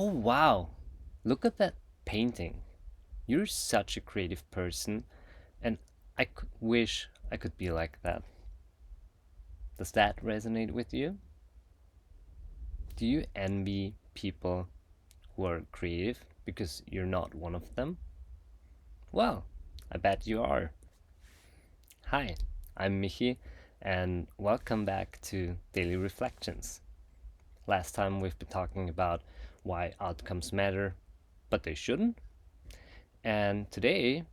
Oh, wow. Look at that painting. You're such a creative person, and wish I could be like that. Does that resonate with you? Do you envy people who are creative because you're not one of them? Well, I bet you are. Hi, I'm Michi, and welcome back to Daily Reflections. Last time we've been talking about why outcomes matter, but they shouldn't. And today,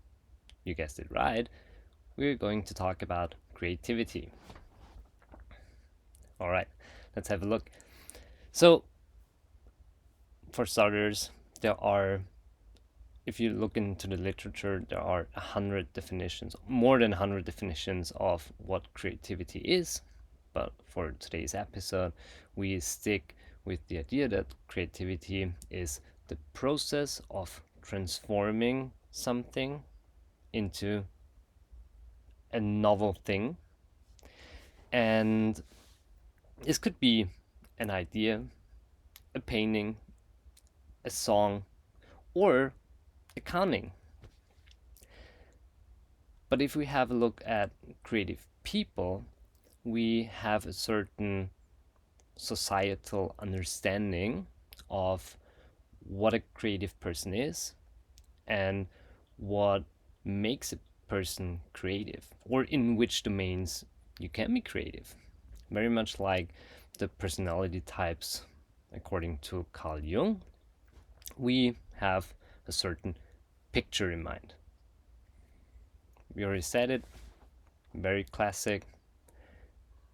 you guessed it right, we're going to talk about creativity. All right, let's have a look. So, for starters, there are, if you look into the literature, there are 100 definitions, more than 100 definitions of what creativity is. But for today's episode, we stick with the idea that creativity is the process of transforming something into a novel thing. And this could be an idea, a painting, a song, or accounting. But if we have a look at creative people, we have a certain societal understanding of what a creative person is and what makes a person creative, or in which domains you can be creative. Very much like the personality types, according to Carl Jung, we have a certain picture in mind. We already said it, very classic.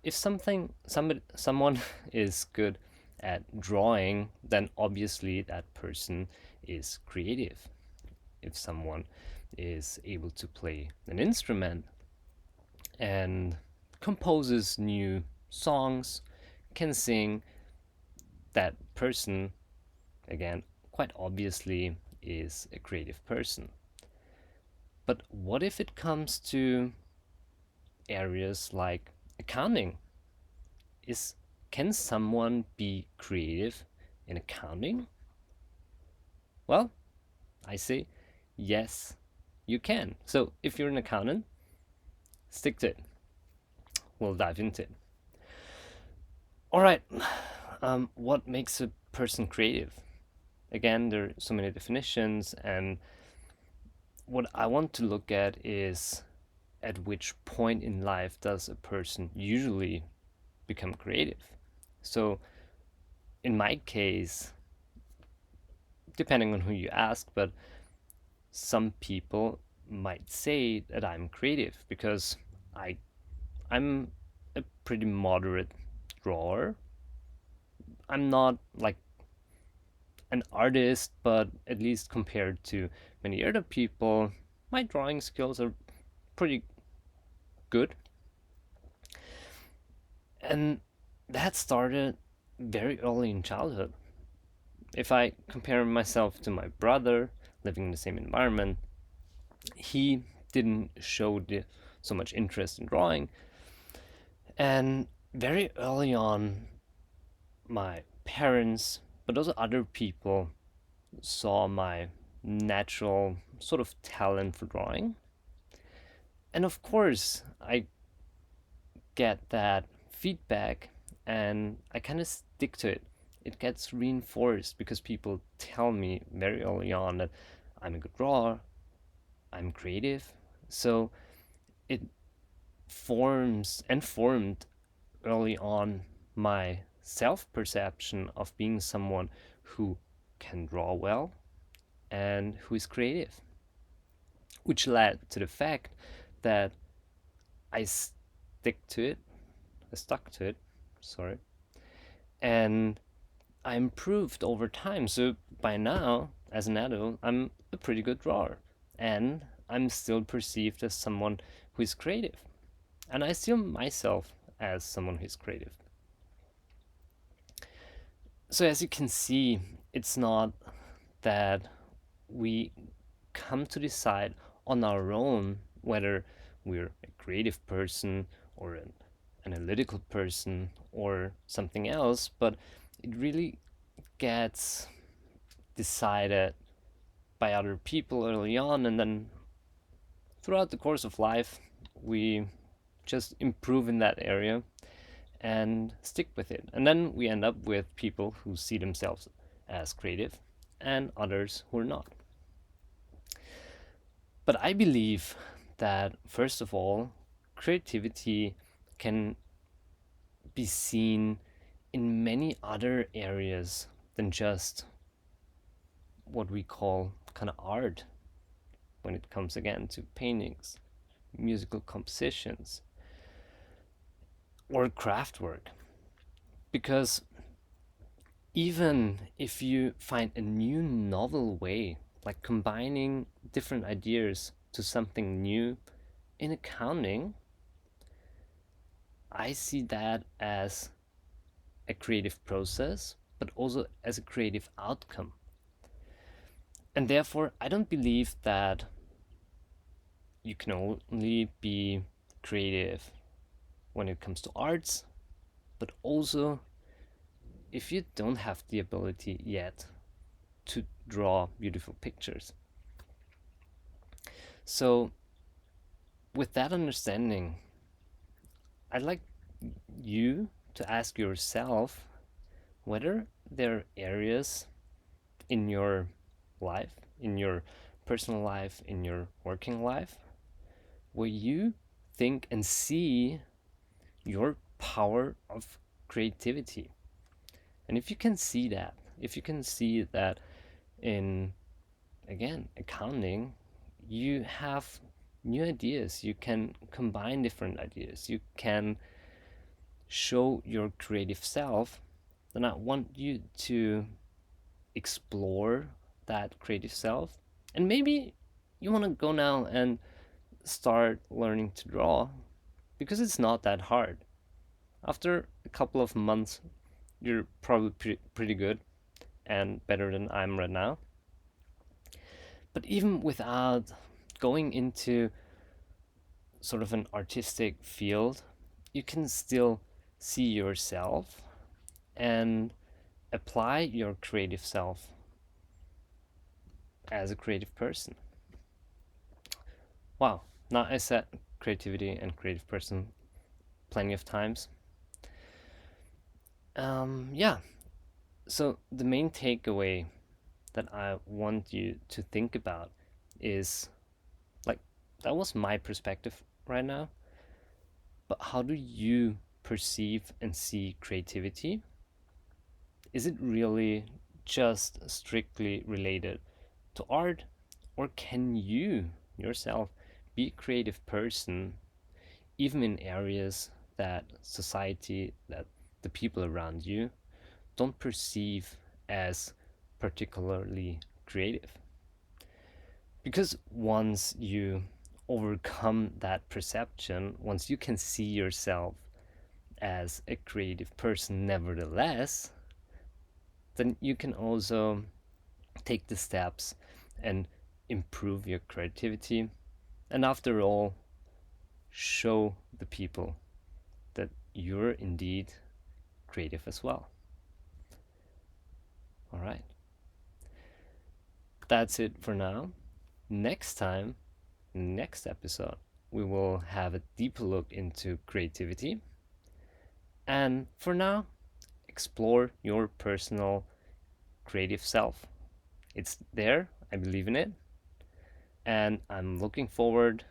If someone is good at drawing, then obviously that person is creative. If someone is able to play an instrument and composes new songs, can sing, that person, again, quite obviously is a creative person. But what if it comes to areas like accounting? Is Can someone be creative in accounting? Well, I say yes, you can. So if you're an accountant, stick to it. We'll dive into it. All right. What makes a person creative? Again, there are so many definitions, and what I want to look at is at which point in life does a person usually become creative. So, in my case, depending on who you ask, but some people might say that I'm creative because I I'm a pretty moderate drawer. I'm not like an artist, but at least compared to many other people, my drawing skills are pretty good. And that started very early in childhood. If I compare myself to my brother living in the same environment, he didn't show so much interest in drawing. And very early on, my parents, but also other people, saw my natural sort of talent for drawing. And of course, I get that feedback and I kind of stick to it. It gets reinforced because people tell me very early on that I'm a good drawer, I'm creative. So it formed early on my self perception of being someone who can draw well and who is creative, which led to the fact that I stick to it, I stuck to it, sorry, and I improved over time. So by now, as an adult, I'm a pretty good drawer, and I'm still perceived as someone who is creative, and I see myself as someone who's creative. So as you can see, it's not that we come to decide on our own whether we're a creative person or an analytical person or something else, but it really gets decided by other people early on, and then throughout the course of life, we just improve in that area and stick with it. And then we end up with people who see themselves as creative and others who are not. But I believe that, first of all, creativity can be seen in many other areas than just what we call kind of art, when it comes again to paintings, musical compositions, or craft work. Because even if you find a new novel way, like combining different ideas to something new in accounting, I see that as a creative process, but also as a creative outcome. And therefore, I don't believe that you can only be creative when it comes to arts, but also if you don't have the ability yet to draw beautiful pictures. So, with that understanding, I'd like you to ask yourself whether there are areas in your life, in your personal life, in your working life, where you think and see your power of creativity. And if you can see that, if you can see that in, again, accounting, you have new ideas, you can combine different ideas, you can show your creative self, then I want you to explore that creative self. And maybe you want to go now and start learning to draw, because it's not that hard. After a couple of months, you're probably pretty good and better than I'm right now. But even without going into sort of an artistic field, you can still see yourself and apply your creative self as a creative person. Wow, now I said creativity and creative person plenty of times. Yeah, so the main takeaway that I want you to think about is, like, that was my perspective right now, but how do you perceive and see creativity? Is it really just strictly related to art, or can you yourself be a creative person even in areas that society, that the people around you don't perceive as particularly creative? Because once you overcome that perception, once you can see yourself as a creative person nevertheless, then you can also take the steps and improve your creativity, and after all, show the people that you're indeed creative as well. All right, that's it for now. Next time, next episode, we will have a deeper look into creativity. And for now, explore your personal creative self. It's there, I believe in it, and I'm looking forward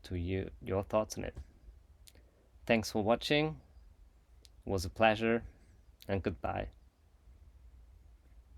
to your thoughts on it. Thanks for watching. It was a pleasure, and goodbye.